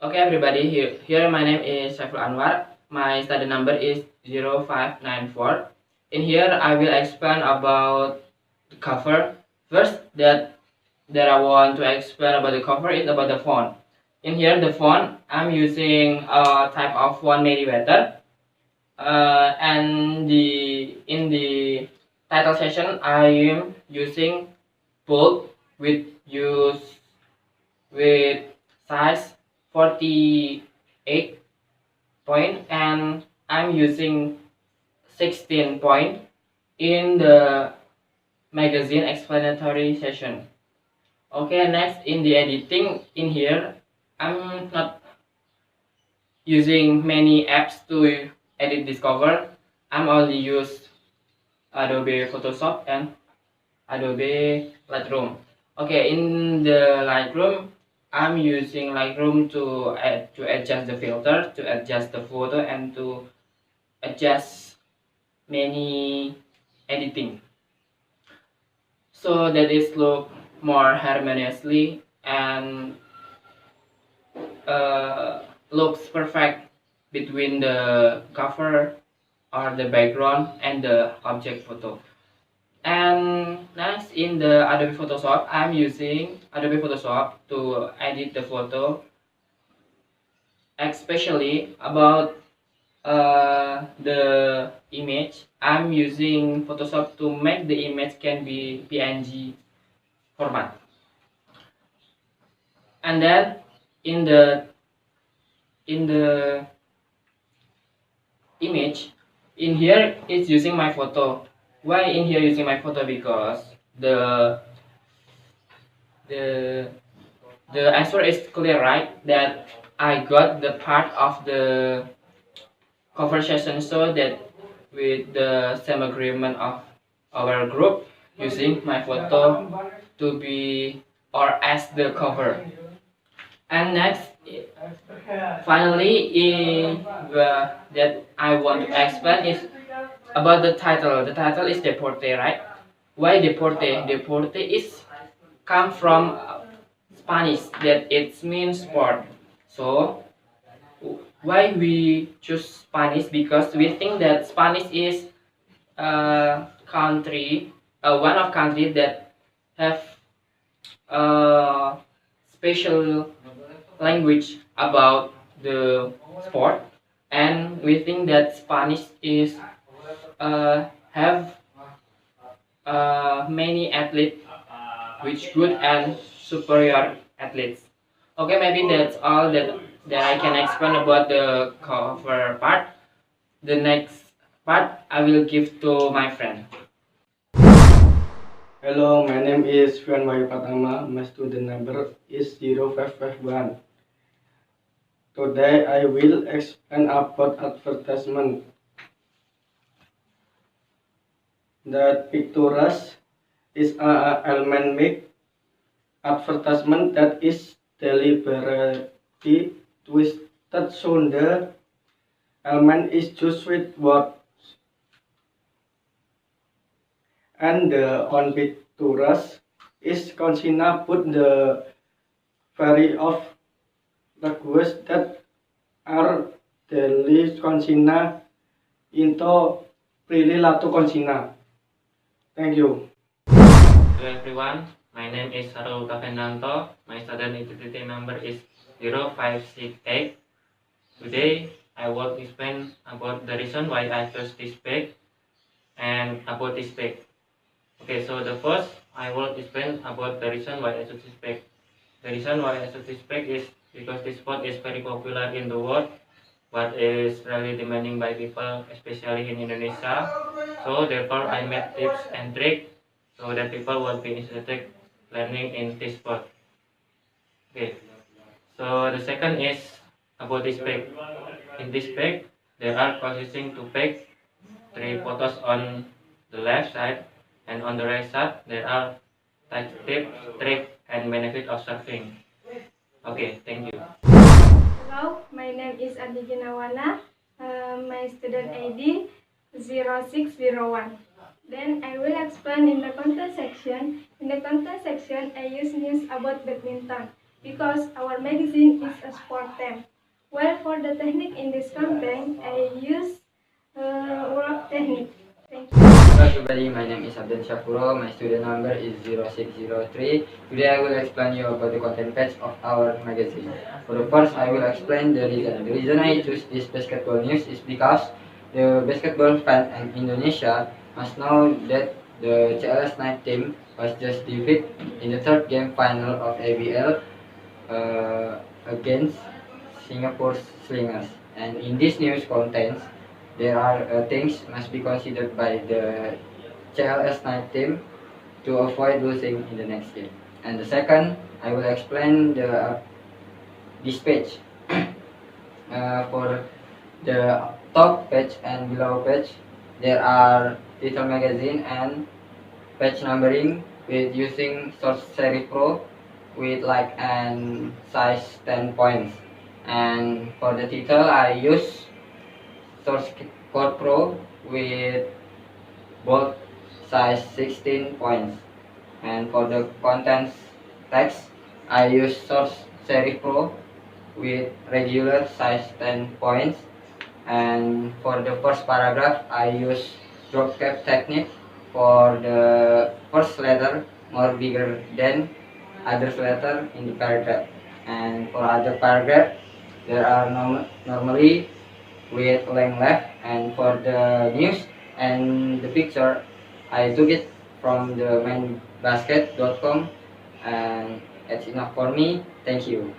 Okay everybody, here my name is Saiful Anwar. My study number is 0594. In here I will explain about the cover. First that I want to explain about the cover is about the font. In here the font I'm using a type of font Meriwether. And in the title section I am using bold with size 48 point, and I'm using 16 point in the magazine explanatory session. Okay, next in the editing, in here I'm not using many apps to edit this cover. I'm only use Adobe Photoshop and Adobe Lightroom. Okay, in the Lightroom, I'm using Lightroom to adjust the filter, to adjust the photo, and to adjust many editing, so that it look more harmoniously and looks perfect between the cover or the background and the object photo. And next, in the Adobe Photoshop, I'm using Adobe Photoshop to edit the photo, especially about the image. I'm using Photoshop to make the image can be PNG format. And then in the image, in here it's using my photo. Why in here using my photo? Because the the answer is clear, right? That I got the part of the conversation, so that with the same agreement of our group, using my photo to be or as the cover. And next, finally, that I want to explain is about the title. The title is Deporte, right? Why Deporte? Deporte is come from Spanish, that it means sport. So why we choose Spanish? Because we think that Spanish is a country, one of country that have a special language about the sport, and we think that Spanish is have many athletes, which good and superior athletes. Okay, maybe that's all that I can explain about the cover part. The next part I will give to my friend. Hello, my name is Fian Wayu Pratama. My student number is 0551. Today I will explain about advertisement. That pictures is an element make advertisement that is deliberately twisted so the element is just with what and the on pictures is consider put the very of language that are daily consider into Prililatu consider. Thank you. Hello everyone, my name is Sarul Kavendanto. My student identity number is 0568. Today I will explain about the reason why I chose this page and about this page. Okay, so the first I will explain about the reason why I chose this page. The reason why I chose this page is because this sport is very popular in the world, but is really demanding by people, especially in Indonesia. So therefore I made tips and tricks so that people will be interested learning in this sport. Okay. So the second is about this page. In this page, there are consisting two page, three photos on the left side, and on the right side there are tips, tricks, and benefit of surfing. Okay, thank you. Hello, my name is Adi Ginawana. My student ID 0601. Then I will explain in the content section. In the content section, I use news about badminton. because our magazine is a sport theme. Well, for the technique in this campaign, I use work technique. Thank you. Hello everybody, my name is Abdul Shakuro, my student number is 0603. Today I will explain you about the content page of our magazine. For the first, I will explain the reason. The reason I choose this basketball news is because the basketball fan in Indonesia must know that the CLS night team was just defeated in the third game final of ABL against Singapore Slingers. And in this news contents, there are things must be considered by the CLS night team to avoid losing in the next game. And the second, I will explain this page. For the top page and below page, there are title magazine and page numbering with using Source Series Pro with like and size 10 points. And for the title, I use Source Code Pro with bold size 16 points. And for the contents text, I use Source Series Pro with regular size 10 points. And for the first paragraph, I use drop cap technique for the first letter more bigger than other letter in the paragraph. And for other paragraph, there are normally with length left. And for the news and the picture, I took it from the mainbasket.com, and that's enough for me. Thank you.